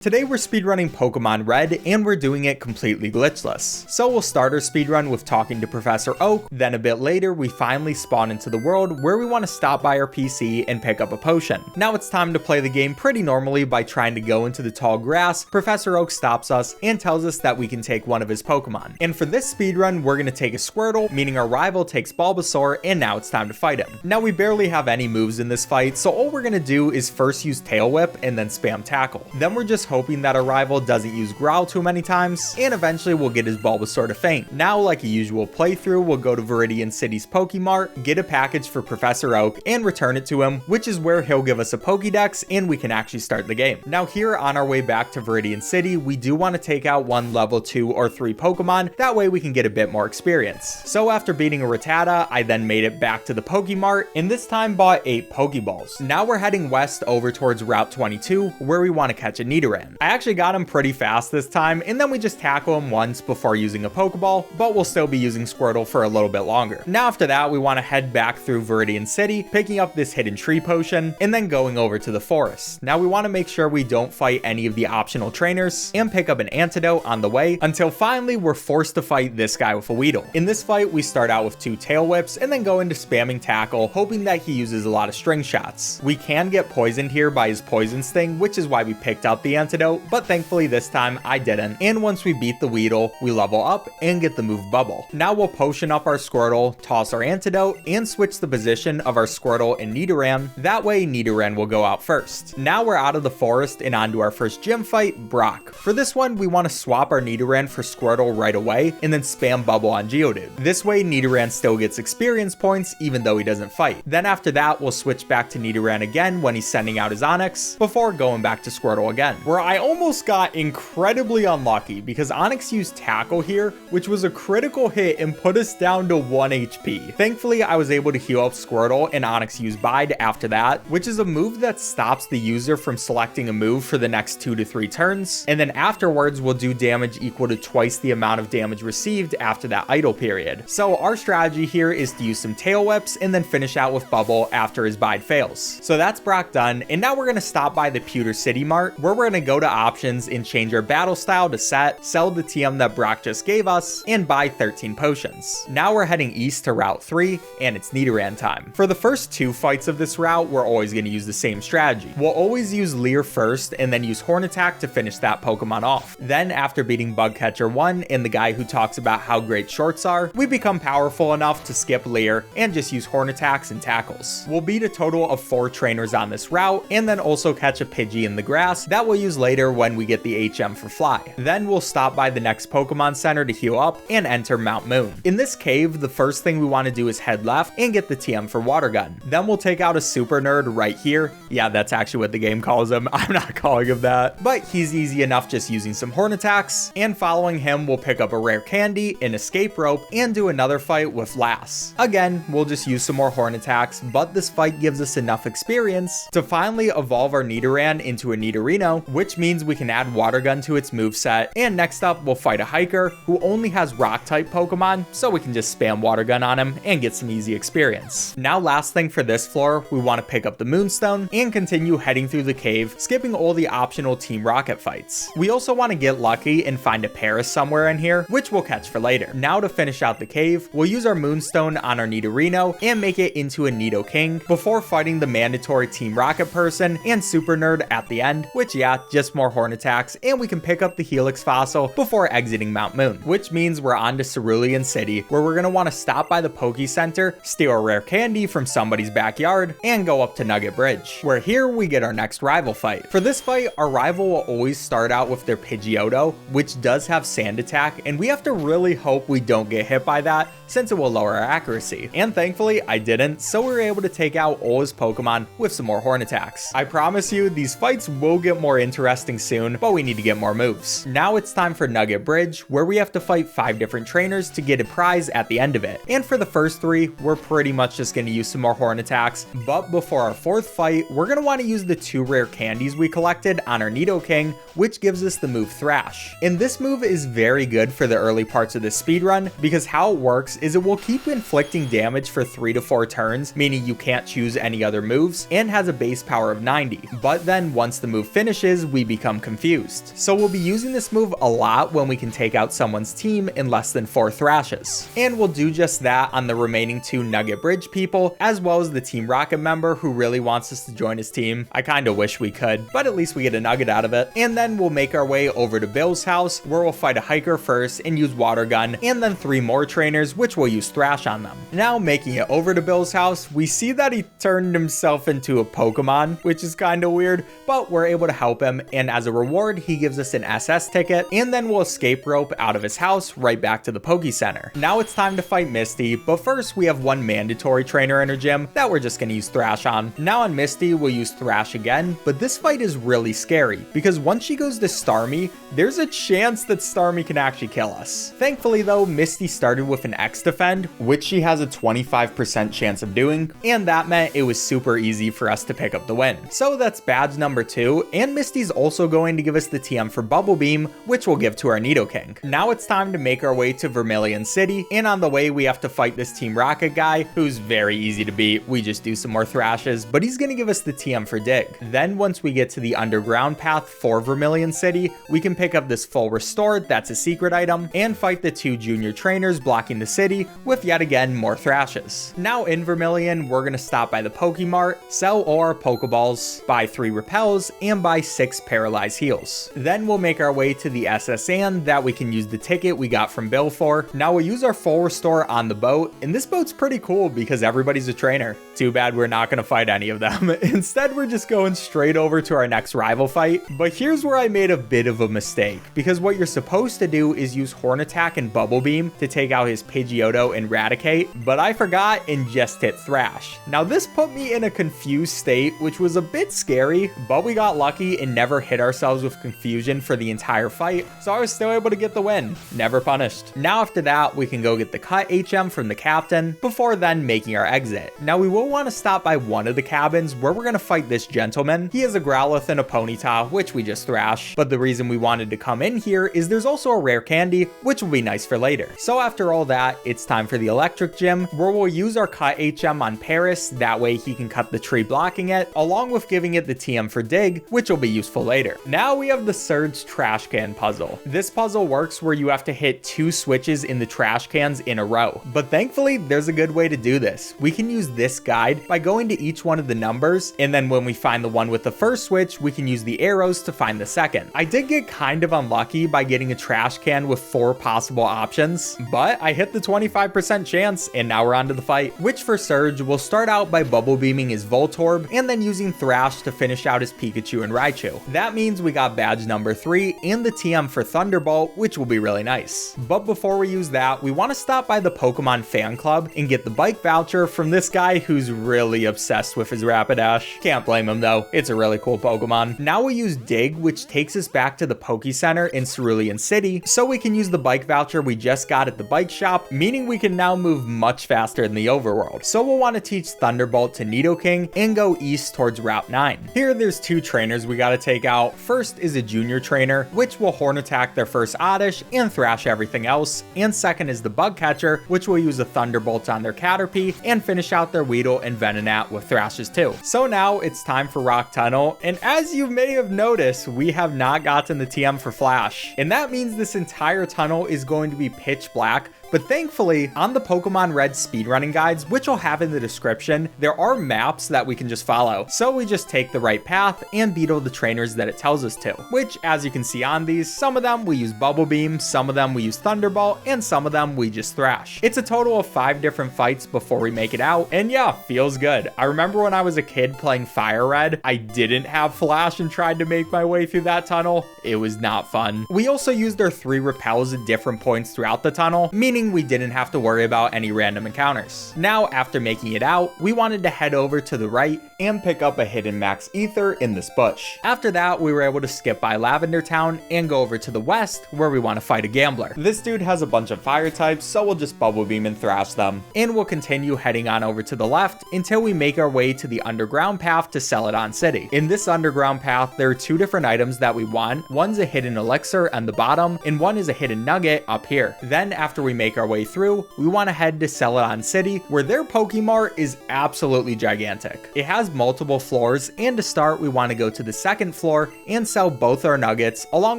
Today we're speedrunning Pokemon Red, and we're doing it completely glitchless. So we'll start our speedrun with talking to Professor Oak, then a bit later we finally spawn into the world where we want to stop by our PC and pick up a potion. Now it's time to play the game pretty normally by trying to go into the tall grass. Professor Oak stops us and tells us that we can take one of his Pokemon. And for this speedrun, we're going to take a Squirtle, meaning our rival takes Bulbasaur, and now it's time to fight him. Now we barely have any moves in this fight, so all we're going to do is first use Tail Whip and then spam Tackle. Then we're just hoping that our rival doesn't use Growl too many times, and eventually we'll get his Bulbasaur to faint. Now, like a usual playthrough, we'll go to Vermilion City's Pokemart, get a package for Professor Oak, and return it to him, which is where he'll give us a Pokédex, and we can actually start the game. Now here, on our way back to Vermilion City, we do want to take out one level 2 or 3 Pokemon, that way we can get a bit more experience. So after beating a Rattata, I then made it back to the Pokemart, and this time bought 8 Pokeballs. Now we're heading west over towards Route 22, where we want to catch a Nidoran. I actually got him pretty fast this time, and then we just tackle him once before using a Pokeball, but we'll still be using Squirtle for a little bit longer. Now after that, we want to head back through Vermilion City, picking up this hidden tree potion, and then going over to the forest. Now we want to make sure we don't fight any of the optional trainers, and pick up an antidote on the way, until finally we're forced to fight this guy with a Weedle. In this fight, we start out with 2 Tail Whips, and then go into spamming Tackle, hoping that he uses a lot of string shots. We can get poisoned here by his Poison Sting, which is why we picked out the antidote, but thankfully this time I didn't, and once we beat the Weedle, we level up and get the move Bubble. Now we'll potion up our Squirtle, toss our antidote, and switch the position of our Squirtle and Nidoran. That way Nidoran will go out first. Now we're out of the forest and onto our first gym fight, Brock. For this one, we want to swap our Nidoran for Squirtle right away, and then spam Bubble on Geodude. This way Nidoran still gets experience points even though he doesn't fight. Then after that, we'll switch back to Nidoran again when he's sending out his Onix, before going back to Squirtle again, where I almost got incredibly unlucky because Onix used Tackle here, which was a critical hit and put us down to 1 HP. Thankfully, I was able to heal up Squirtle, and Onix used Bide after that, which is a move that stops the user from selecting a move for the next 2 to 3 turns, and then afterwards will do damage equal to twice the amount of damage received after that idle period. So our strategy here is to use some Tail Whips and then finish out with Bubble after his Bide fails. So that's Brock done, and now we're going to stop by the Pewter City Mart, where we're going to go to options and change our battle style to set, sell the TM that Brock just gave us, and buy 13 potions. Now we're heading east to Route 3, and it's Nidoran time. For the first 2 fights of this route, we're always going to use the same strategy. We'll always use Leer first, and then use Horn Attack to finish that Pokemon off. Then after beating Bugcatcher 1 and the guy who talks about how great shorts are, we become powerful enough to skip Leer and just use Horn Attacks and Tackles. We'll beat a total of 4 trainers on this route, and then also catch a Pidgey in the grass that we'll use later when we get the HM for Fly. Then we'll stop by the next Pokemon Center to heal up and enter Mount Moon. In this cave, the first thing we want to do is head left and get the TM for Water Gun. Then we'll take out a Super Nerd right here. Yeah, that's actually what the game calls him. I'm not calling him that. But he's easy enough just using some Horn Attacks, and following him, we'll pick up a Rare Candy, an Escape Rope, and do another fight with Lass. Again, we'll just use some more Horn Attacks, but this fight gives us enough experience to finally evolve our Nidoran into a Nidorino, which means we can add Water Gun to its moveset, and next up we'll fight a Hiker who only has Rock type Pokemon, so we can just spam Water Gun on him and get some easy experience. Now last thing for this floor, we want to pick up the Moonstone and continue heading through the cave, skipping all the optional Team Rocket fights. We also want to get lucky and find a Paris somewhere in here, which we'll catch for later. Now to finish out the cave, we'll use our Moonstone on our Nidorino and make it into a Nidoking before fighting the mandatory Team Rocket person and Super Nerd at the end, which yeah, just more Horn Attacks, and we can pick up the Helix fossil before exiting Mount Moon, which means we're on to Cerulean City, where we're going to want to stop by the Poke Center, steal a rare candy from somebody's backyard, and go up to Nugget Bridge, where here we get our next rival fight. For this fight, our rival will always start out with their Pidgeotto, which does have Sand Attack, and we have to really hope we don't get hit by that, since it will lower our accuracy. And thankfully, I didn't, so we were able to take out all his Pokemon with some more Horn Attacks. I promise you, these fights will get more interesting soon, but we need to get more moves. Now it's time for Nugget Bridge, where we have to fight 5 different trainers to get a prize at the end of it. And for the first 3, we're pretty much just going to use some more Horn Attacks, but before our 4th fight, we're going to want to use the 2 rare candies we collected on our Nidoking, which gives us the move Thrash. And this move is very good for the early parts of the speedrun, because how it works is it will keep inflicting damage for 3 to 4 turns, meaning you can't choose any other moves, and has a base power of 90. But then once the move finishes, we become confused. So we'll be using this move a lot when we can take out someone's team in less than 4 thrashes. And we'll do just that on the remaining 2 Nugget Bridge people, as well as the Team Rocket member who really wants us to join his team. I kinda wish we could, but at least we get a nugget out of it. And then we'll make our way over to Bill's house, where we'll fight a hiker first and use water gun, and then 3 more trainers, which will use thrash on them. Now making it over to Bill's house, we see that he turned himself into a Pokemon, which is kinda weird, but we're able to help him, and as a reward, he gives us an SS ticket, and then we'll escape rope out of his house right back to the Poke Center. Now it's time to fight Misty, but first we have 1 mandatory trainer in her gym that we're just gonna use thrash on. Now on Misty, we'll use thrash again, but this fight is really scary, because once she goes to Starmie, there's a chance that Starmie can actually kill us. Thankfully though, Misty started with an X defend, which she has a 25% chance of doing, and that meant it was super easy for us to pick up the win. So that's badge number 2, and Misty's also going to give us the TM for Bubble Beam, which we'll give to our Nidoking. Now it's time to make our way to Vermilion City, and on the way we have to fight this Team Rocket guy, who's very easy to beat. We just do some more thrashes, but he's gonna give us the TM for Dig. Then once we get to the underground path for Vermilion City, we can pick up this full restore, that's a secret item, and fight the 2 junior trainers blocking the city with yet again more thrashes. Now in Vermilion, we're gonna stop by the Pokemart, sell all our Pokeballs, buy 3 repels, and buy 6 paralyzed heals. Then we'll make our way to the SSN that we can use the ticket we got from Bill for. Now we'll use our full restore on the boat, and this boat's pretty cool because everybody's a trainer. Too bad we're not gonna fight any of them. Instead, we're just going straight over to our next rival fight. But here's where I made a bit of a mistake, because what you're supposed to do is use Horn Attack and Bubble Beam to take out his Pidgeotto and Raticate, but I forgot and just hit Thrash. Now this put me in a confused state, which was a bit scary, but we got lucky and never hit ourselves with confusion for the entire fight, so I was still able to get the win. Never punished. Now after that, we can go get the cut HM from the captain, before then making our exit. Now we will want to stop by one of the cabins where we're going to fight this gentleman. He has a Growlithe and a Ponyta, which we just thrash, but the reason we wanted to come in here is there's also a rare candy, which will be nice for later. So after all that, it's time for the electric gym, where we'll use our cut HM on Paris, that way he can cut the tree blocking it, along with giving it the TM for Dig, which will be useful later. Now we have the Surge trash can puzzle. This puzzle works where you have to hit 2 switches in the trash cans in a row, but thankfully there's a good way to do this. We can use this guide by going to each one of the numbers, and then when we find the one with the first switch, we can use the arrows to find the second. I did get kind of unlucky by getting a trash can with 4 possible options, but I hit the 25% chance, and now we're on to the fight. Which for Surge, we'll start out by bubble beaming his Voltorb, and then using Thrash to finish out his Pikachu and Raichu. That means we got badge number 3 and the TM for Thunderbolt, which will be really nice. But before we use that, we want to stop by the Pokemon fan club and get the bike voucher from this guy who's really obsessed with his Rapidash. Can't blame him though, it's a really cool Pokemon. Now we use Dig, which takes us back to the Poke Center in Cerulean City, so we can use the bike voucher we just got at the bike shop, meaning we can now move much faster in the overworld. So we'll want to teach Thunderbolt to Nidoking and go east towards Route 9. Here there's 2 trainers we gotta take out. First is a junior trainer, which will Horn Attack their first Oddish and thrash everything else, and second is the Bug Catcher, which will use a Thunderbolt on their Caterpie and finish out their Weedle and Venonat with thrashes too. So now it's time for Rock Tunnel, and as you may have noticed, we have not gotten the TM for Flash, and that means this entire tunnel is going to be pitch black. But thankfully, on the Pokemon Red speedrunning guides, which I'll have in the description, there are maps that we can just follow. So we just take the right path and beetle the trainers that it tells us to, which as you can see on these, some of them we use Bubble Beam, some of them we use Thunderbolt, and some of them we just thrash. It's a total of 5 different fights before we make it out, and yeah, feels good. I remember when I was a kid playing Fire Red, I didn't have Flash and tried to make my way through that tunnel. It was not fun. We also used our 3 repels at different points throughout the tunnel, meaning we didn't have to worry about any random encounters. Now, after making it out, we wanted to head over to the right and pick up a hidden max ether in this bush. After that, we were able to skip by Lavender Town and go over to the west where we want to fight a gambler. This dude has a bunch of fire types, so we'll just bubble beam and thrash them. And we'll continue heading on over to the left until we make our way to the underground path to Celadon City. In this underground path, there are 2 different items that we want. One's a hidden elixir on the bottom, and one is a hidden nugget up here. Then after we make our way through, we want to head to Celadon City, where their Pokemart is absolutely gigantic. It has multiple floors, and to start, we want to go to the 2nd floor and sell both our nuggets, along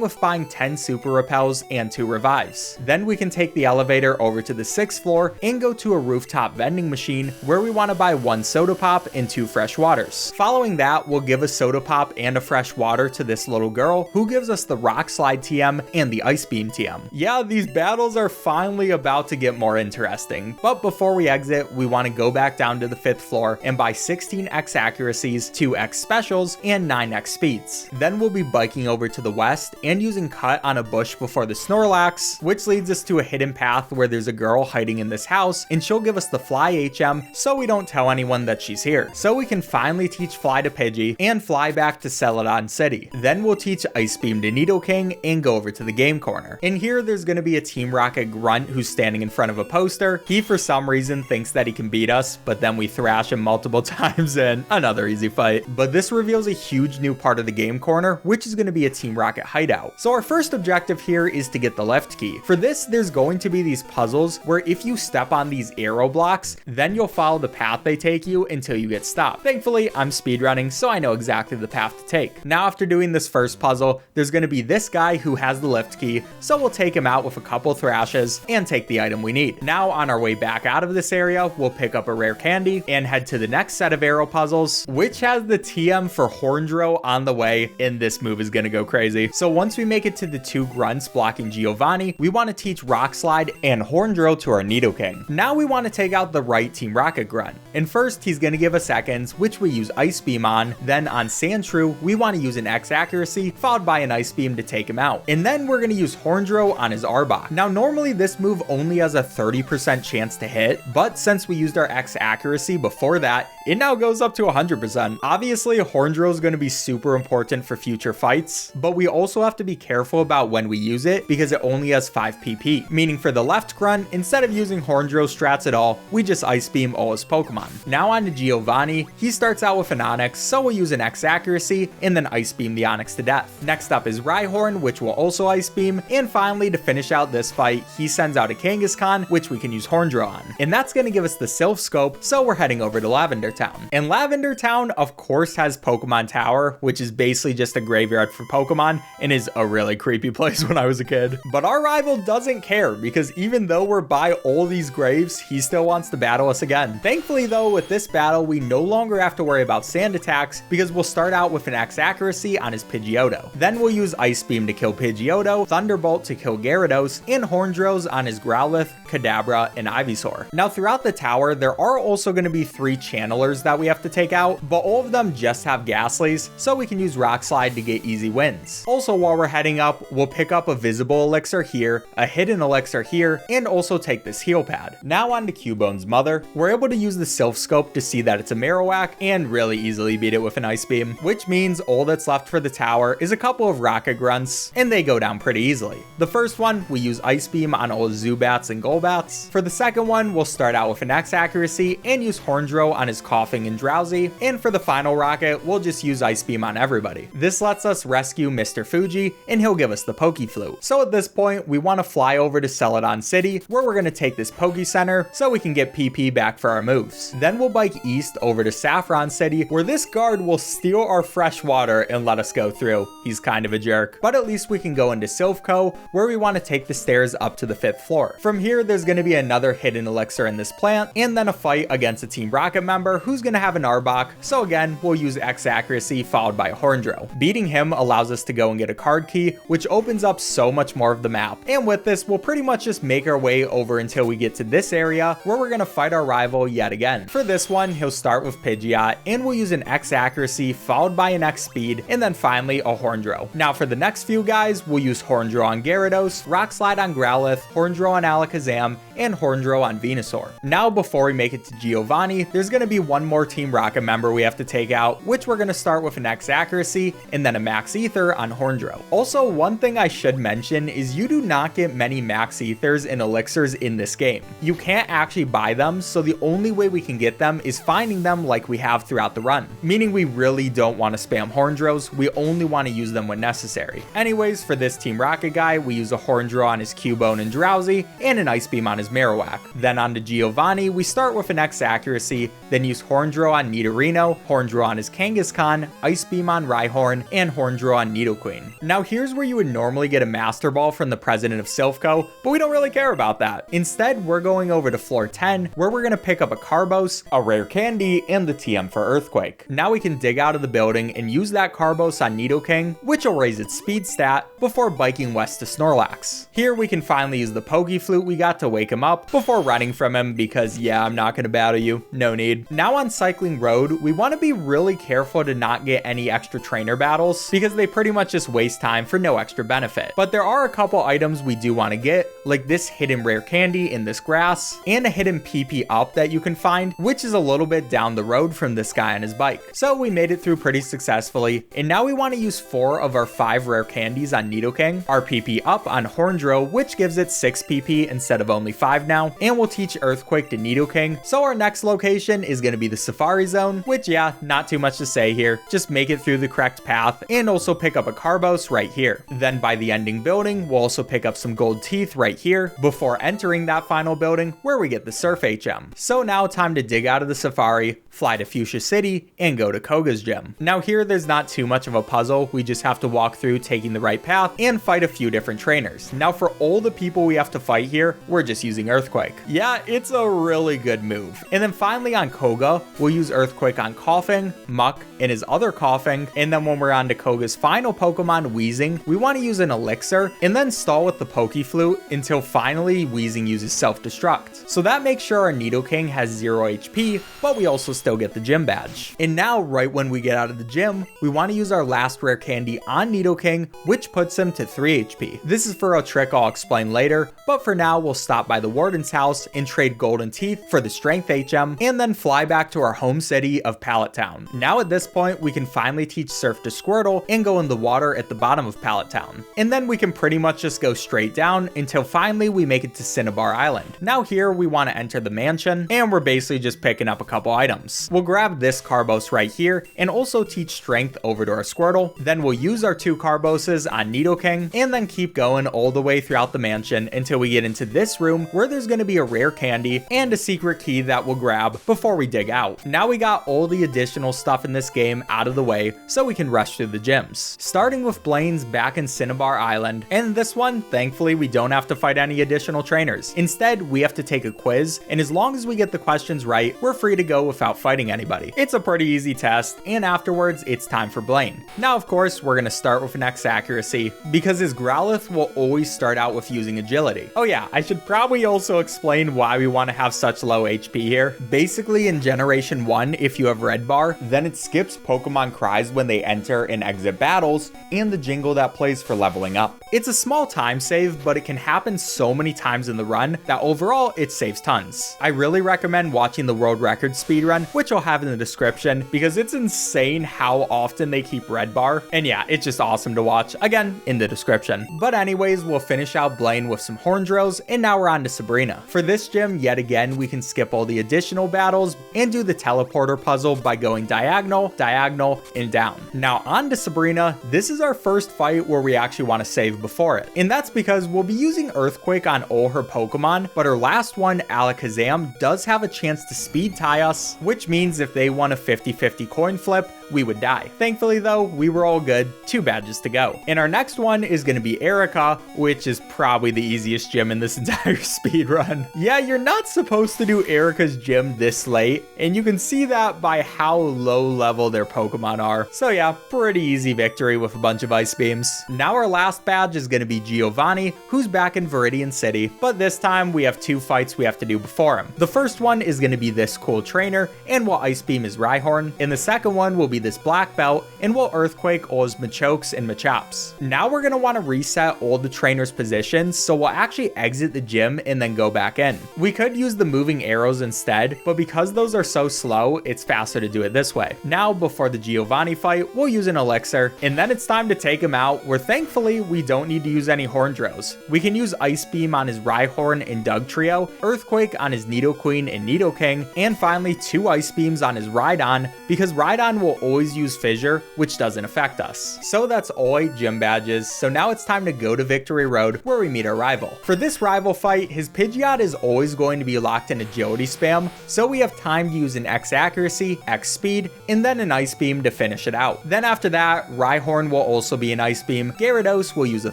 with buying 10 super repels and 2 revives. Then we can take the elevator over to the 6th floor and go to a rooftop vending machine where we want to buy 1 soda pop and 2 fresh waters. Following that, we'll give a soda pop and a fresh water to this little girl who gives us the rock slide TM and the ice beam TM. Yeah, these battles are finally about to get more interesting, but before we exit, we want to go back down to the 5th floor and buy 16x accuracies, 2x specials, and 9x speeds. Then we'll be biking over to the west and using cut on a bush before the Snorlax, which leads us to a hidden path where there's a girl hiding in this house, and she'll give us the fly HM so we don't tell anyone that she's here. So we can finally teach fly to Pidgey and fly back to Cerulean City. Then we'll teach ice beam to Nidoking and go over to the game corner. In here, there's going to be a Team Rocket grunt who's standing in front of a poster. He for some reason thinks that he can beat us, but then we thrash him multiple times in another easy fight. But this reveals a huge new part of the game corner, which is going to be a Team Rocket hideout. So our first objective here is to get the lift key. For this, there's going to be these puzzles where if you step on these arrow blocks, then you'll follow the path they take you until you get stopped. Thankfully, I'm speedrunning, so I know exactly the path to take. Now after doing this first puzzle, there's going to be this guy who has the lift key, so we'll take him out with a couple thrashes and take the item we need. Now on our way back out of this area, we'll pick up a rare candy and head to the next set of arrow puzzles, which has the TM for Horndro on the way, and this move is going to go crazy. So once we make it to the 2 grunts blocking Giovanni, we want to teach Rock Slide and Horndro to our Nidoking. Now we want to take out the right Team Rocket grunt, and first he's going to give us seconds, which we use Ice Beam on. Then on Sandshrew, we want to use an X accuracy followed by an Ice Beam to take him out, and then we're going to use Horndro on his Arbok. Now normally this move only has a 30% chance to hit, but since we used our X accuracy before that, it now goes up to 100%. Obviously, Horndro is going to be super important for future fights, but we also have to be careful about when we use it because it only has 5 PP, meaning for the left grunt, instead of using Horndro strats at all, we just Ice Beam all his Pokemon. Now on to Giovanni. He starts out with an Onix, so we'll use an X accuracy and then Ice Beam the Onix to death. Next up is Rhyhorn, which will also Ice Beam, and finally to finish out this fight, he sends out a Kangaskhan, which we can use Horndro on. And that's going to give us the Silph Scope, so we're heading over to Lavender Town. And Lavender Town, of course, has Pokemon Tower, which is basically just a graveyard for Pokemon and is a really creepy place when I was a kid. But our rival doesn't care because even though we're by all these graves, he still wants to battle us again. Thankfully though, with this battle, we no longer have to worry about sand attacks because we'll start out with an X accuracy on his Pidgeotto. Then we'll use Ice Beam to kill Pidgeotto, Thunderbolt to kill Gyarados, and Horndros on his Growlithe, Kadabra, and Ivysaur. Now throughout the tower, there are also going to be 3 channelers that we have to take out, but all of them just have Ghastlies, so we can use Rock Slide to get easy wins. Also, while we're heading up, we'll pick up a visible elixir here, a hidden elixir here, and also take this heal pad. Now on to Cubone's mother. We're able to use the Silph Scope to see that it's a Marowak and really easily beat it with an Ice Beam, which means all that's left for the tower is a couple of Rocket Grunts, and they go down pretty easily. The first one, we use Ice Beam on all Zubats and Golbats. For the second one, we'll start out with an X accuracy and use Horndro on his Coughing and Drowsy, and for the final rocket, we'll just use Ice Beam on everybody. This lets us rescue Mr. Fuji, and he'll give us the Pokeflute. So at this point, we want to fly over to Celadon City, where we're going to take this Poke Center so we can get PP back for our moves. Then we'll bike east over to Saffron City, where this guard will steal our fresh water and let us go through. He's kind of a jerk. But at least we can go into Silph Co, where we want to take the stairs up to the 5th floor. From here, there's going to be another hidden elixir in this plant, and then a fight against a Team Rocket member who's going to have an Arbok, so again, we'll use X accuracy followed by Horndro. Beating him allows us to go and get a card key, which opens up so much more of the map. And with this, we'll pretty much just make our way over until we get to this area, where we're going to fight our rival yet again. For this one, he'll start with Pidgeot, and we'll use an X accuracy followed by an X speed, and then finally a Horndro. Now for the next few guys, we'll use Horndro on Gyarados, Rock Slide on Growlithe, Horndro on Alakazam, and Horndro on Venusaur. Now before we make it to Giovanni, there's going to be one more Team Rocket member we have to take out, which we're going to start with an X accuracy and then a Max Ether on Horndro. Also, one thing I should mention is you do not get many Max Ethers and Elixirs in this game. You can't actually buy them, so the only way we can get them is finding them like we have throughout the run, meaning we really don't want to spam Horndros, we only want to use them when necessary. Anyways, for this Team Rocket guy, we use a Horndro on his Cubone and Drowsy, and an Ice Beam on his Marowak. Then on to Giovanni, we start with an X accuracy, then use Horndro on Nidorino, Horndro on his Kangaskhan, Ice Beam on Rhyhorn, and Horndrill on Nidoqueen. Now here's where you would normally get a Master Ball from the president of Silph Co, but we don't really care about that. Instead, we're going over to floor 10, where we're gonna pick up a Carbos, a rare candy, and the TM for Earthquake. Now we can dig out of the building and use that Carbos on Nidoking, which will raise its speed stat, before biking west to Snorlax. Here we can finally use the Pokeflute we got to wake him up, before running from him because yeah, I'm not gonna battle you, no need. Now on Cycling Road, we want to be really careful to not get any extra trainer battles, because they pretty much just waste time for no extra benefit. But there are a couple items we do want to get, like this hidden rare candy in this grass, and a hidden PP up that you can find, which is a little bit down the road from this guy on his bike. So we made it through pretty successfully, and now we want to use 4 of our 5 rare candies on Nidoking, our PP up on Horndrill, which gives it 6 PP instead of only 5 now, and we'll teach Earthquake to Nidoking. So our next location is going to be the Safari Zone, which yeah, not too much to say here, just make it through the correct path, and also pick up a Carbos right here. Then by the ending building, we'll also pick up some gold teeth right here, before entering that final building where we get the Surf HM. So now time to dig out of the Safari, fly to Fuchsia City, and go to Koga's gym. Now here there's not too much of a puzzle, we just have to walk through taking the right path and fight a few different trainers. Now for all the people we have to fight here, we're just using Earthquake. Yeah, it's a really good move. And then finally on Koga, we'll use Earthquake on Coughing, Muck, and his other Coughing, and then when we're on to Koga's final Pokemon, Wheezing, we want to use an Elixir, and then stall with the Pokeflute until finally Wheezing uses Self-Destruct. So that makes sure our Nidoking has 0 HP, but we also still get the gym badge. And now, right when we get out of the gym, we want to use our last rare candy on Nidoking, which puts him to 3 HP. This is for a trick I'll explain later, but for now we'll stop by the Warden's house and trade Golden Teeth for the Strength HM, and then fly back to our home city of Pallet Town. Now at this point, we can finally teach Surf to Squirtle and go in the water at the bottom of Pallet Town. And then we can pretty much just go straight down until finally we make it to Cinnabar Island. Now here we want to enter the mansion, and we're basically just picking up a couple items. We'll grab this Carbos right here, and also teach Strength over to our Squirtle. Then we'll use our 2 Carboses on Nidoking, and then keep going all the way throughout the mansion until we get into this room where there's going to be a rare candy and a secret key that we'll grab before we dig out. Now we got all the additional stuff in this game out of the way, so we can rush through the gyms. Starting with Blaine's back in Cinnabar Island, and this one, thankfully we don't have to fight any additional trainers. Instead, we have to take a quiz, and as long as we get the questions right, we're free to go without fighting anybody. It's a pretty easy test, and afterwards, it's time for Blaine. Now, of course, we're gonna start with an X accuracy, because his Growlithe will always start out with using agility. Oh yeah, I should probably also explain why we want to have such low HP here. Basically, in Generation 1, if you have Red Bar, then it skips Pokemon cries when they enter and exit battles, and the jingle that plays for leveling up. It's a small time save, but it can happen so many times in the run that overall, it saves tons. I really recommend watching the world record speedrun, which I'll have in the description, because it's insane how often they keep Red Bar, and yeah, it's just awesome to watch, again, in the description. But anyways, we'll finish out Blaine with some Horndrills, and now we're on to Sabrina. For this gym, yet again, we can skip all the additional battles and do the teleporter puzzle by going diagonal, diagonal, and down. Now on to Sabrina, this is our first fight where we actually want to save before it, and that's because we'll be using Earthquake on all her Pokemon, but her last one, Alakazam, does have a chance to speed tie us, which means if they won a 50-50 coin flip, we would die. Thankfully though, we were all good, 2 badges to go. And our next one is going to be Erica, which is probably the easiest gym in this entire speedrun. Yeah, you're not supposed to do Erica's gym this late, and you can see that by how low level their Pokemon are. So yeah, pretty easy victory with a bunch of Ice Beams. Now our last badge is going to be Giovanni, who's back in Vermilion City, but this time we have 2 fights we have to do before him. The first one is going to be this cool trainer, and we'll Ice Beam his Rhyhorn, and the second one will be this black belt, and we'll Earthquake all his Machokes and Machops. Now we're going to want to reset all the trainers' positions, so we'll actually exit the gym and then go back in. We could use the moving arrows instead, but because those are so slow, it's faster to do it this way. Now, before the Giovanni fight, we'll use an Elixir, and then it's time to take him out, where thankfully, we don't need to use any Horndrills. We can use Ice Beam on his Rhyhorn and Dugtrio, Earthquake on his Nidoqueen and Nidoking, and finally 2 Ice Beams on his Rhydon, because Rhydon will always use Fissure, which doesn't affect us. So that's all 8 gym badges, so now it's time to go to Victory Road where we meet our rival. For this rival fight, his Pidgeot is always going to be locked in agility spam, so we have time to use an X accuracy, X speed, and then an Ice Beam to finish it out. Then after that, Rhyhorn will also be an Ice Beam, Gyarados will use a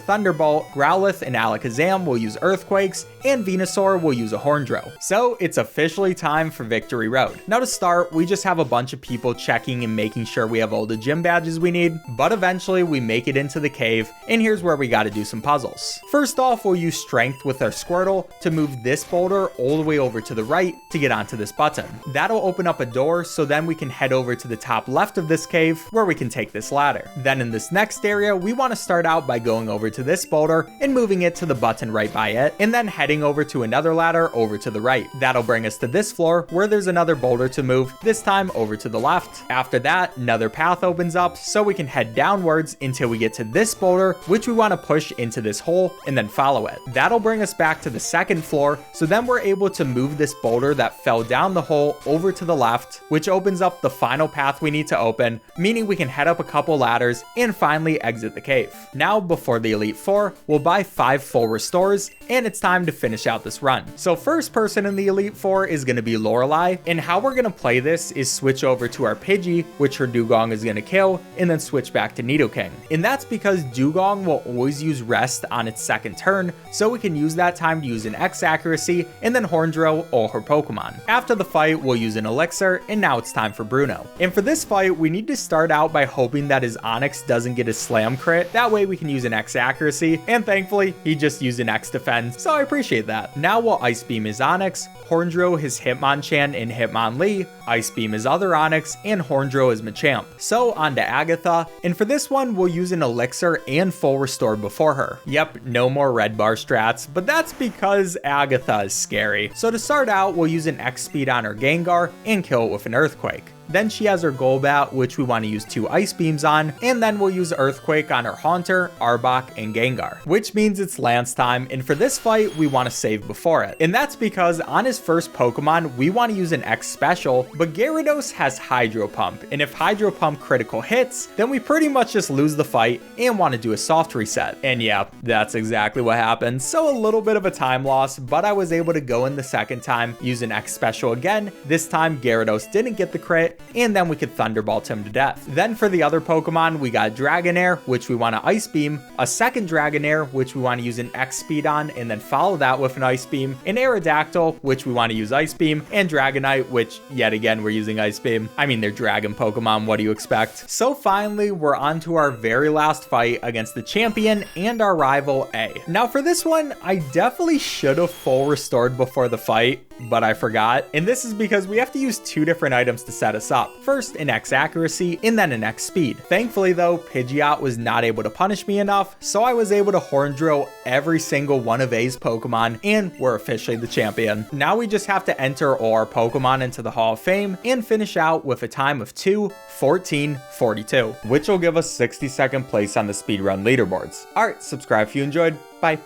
Thunderbolt, Growlithe and Alakazam will use Earthquakes, and Venusaur will use a Horndrill. So it's officially time for Victory Road. Now to start, we just have a bunch of people checking and making sure we have all the gym badges we need, but eventually we make it into the cave, and here's where we gotta do some puzzles. First off, we'll use Strength with our Squirtle to move this boulder all the way over to the right to get onto this button. That'll open up a door, so then we can head over to the top left of this cave where we can take this ladder. Then in this next area, we want to start out by going over to this boulder and moving it to the button right by it, and then heading over to another ladder over to the right. That'll bring us to this floor where there's another boulder to move, this time over to the left. After that, another path opens up, so we can head downwards until we get to this boulder, which we want to push into this hole and then follow it. That'll bring us back to the second floor, so then we're able to move this boulder that fell down the hole over to the left, which opens up the final path we need to open, meaning we can head up a couple ladders and finally exit the cave. Now, before the Elite Four, we'll buy 5 full restores, and it's time to finish out this run. So first person in the Elite Four is going to be Lorelei, and how we're going to play this is switch over to our Pidgey, which her Dugong is going to kill, and then switch back to Nidoking. And that's because Dugong will always use Rest on its second turn, so we can use that time to use an X accuracy and then Horndrill all her Pokemon. After the fight, we'll use an Elixir, and now it's time for Bruno. And for this fight, we need to start out by hoping that his Onix doesn't get a Slam crit, that way we can use an X accuracy, and thankfully, he just used an X defense, so I appreciate that. Now we'll Ice Beam his Onix, Horndrill his Hitmonchan and Hitmonlee, Ice Beam his other Onix, and Horndrill his Machamp. So on to Agatha, and for this one, we'll use an Elixir and full restore before her. Yep, no more red bar strats, but that's because Agatha is scary. So to start out, we'll use an X speed on her Gengar and kill it with an Earthquake. Then she has her Golbat, which we want to use 2 Ice Beams on, and then we'll use Earthquake on her Haunter, Arbok, and Gengar, which means it's Lance time, and for this fight, we want to save before it. And that's because on his first Pokemon, we want to use an X special, but Gyarados has Hydro Pump, and if Hydro Pump critical hits, then we pretty much just lose the fight and want to do a soft reset. And yeah, that's exactly what happened, so a little bit of a time loss, but I was able to go in the second time, use an X special again. This time, Gyarados didn't get the crit, and then we could Thunderbolt him to death. Then for the other Pokemon, we got Dragonair, which we want to Ice Beam, a second Dragonair, which we want to use an X speed on, and then follow that with an Ice Beam, an Aerodactyl, which we want to use Ice Beam, and Dragonite, which yet again, we're using Ice Beam. I mean, they're Dragon Pokemon, what do you expect? So finally, we're on to our very last fight against the champion and our rival A. Now for this one, I definitely should have full restored before the fight, but I forgot. And this is because we have to use 2 different items to set us up. First, an X accuracy, and then an X speed. Thankfully though, Pidgeot was not able to punish me enough, so I was able to Horndrill every single one of A's Pokemon, and we're officially the champion. Now we just have to enter all our Pokemon into the Hall of Fame, and finish out with a time of 2:14:42, which will give us 62nd place on the speedrun leaderboards. Alright, subscribe if you enjoyed. Bye.